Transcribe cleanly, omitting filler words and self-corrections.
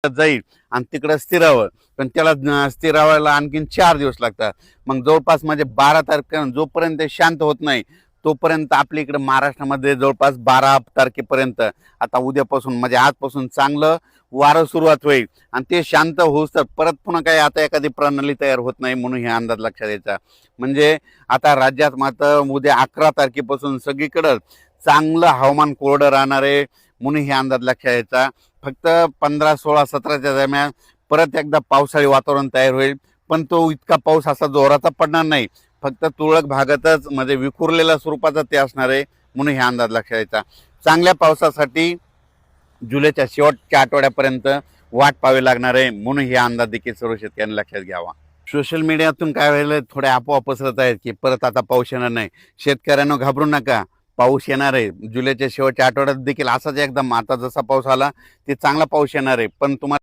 जाईल आणि तिकडे स्थिरावं, पण त्याला स्थिरावायला आणखीन 4 दिवस लागतात. मग जवळपास म्हणजे 12 तारखेपर्यंत जोपर्यंत शांत होत नाही तोपर्यंत आपल्या इकडे महाराष्ट्रामध्ये जवळपास 12 तारखेपर्यंत आता उद्यापासून म्हणजे आजपासून चांगलं वारं सुरुवात होईल आणि ते शांत होऊस तर परत पुन्हा काही आता एखादी प्रणाली तयार होत नाही म्हणून हे अंदाज लक्षात द्यायचा. म्हणजे आता राज्यात मात्र उद्या 11 तारखेपासून सगळीकडे चांगलं हवामान कोरडं राहणार आहे म्हणून हे अंदाज लक्षात द्यायचा. फक्त 15, 16, 17च्या दरम्यान परत एकदा पावसाळी वातावरण तयार होईल, पण तो इतका पाऊस असा जोराचा पडणार नाही, फक्त तुरळक भागातच म्हणजे विखुरलेल्या स्वरूपाचा ते असणार आहे म्हणून हे अंदाज लक्षात द्यायचा. चांगल्या पावसासाठी जुलैच्या शेवटच्या आठवड्यापर्यंत वाट पाहावी लागणार आहे म्हणून हे अंदाज देखील सर्व शेतकऱ्यांनी लक्षात घ्यावा. सोशल मीडियातून काय व्हायला थोडे अफवा पसरत आहेत की परत आता पाऊस येणार नाही. शेतकऱ्यांना घाबरू नका, पाऊस येणार आहे. जुलैच्या शेवटच्या आठवड्यात देखील असाच एकदम आता जसा पाऊस आला ते चांगला पाऊस येणार आहे, पण तुम्हाला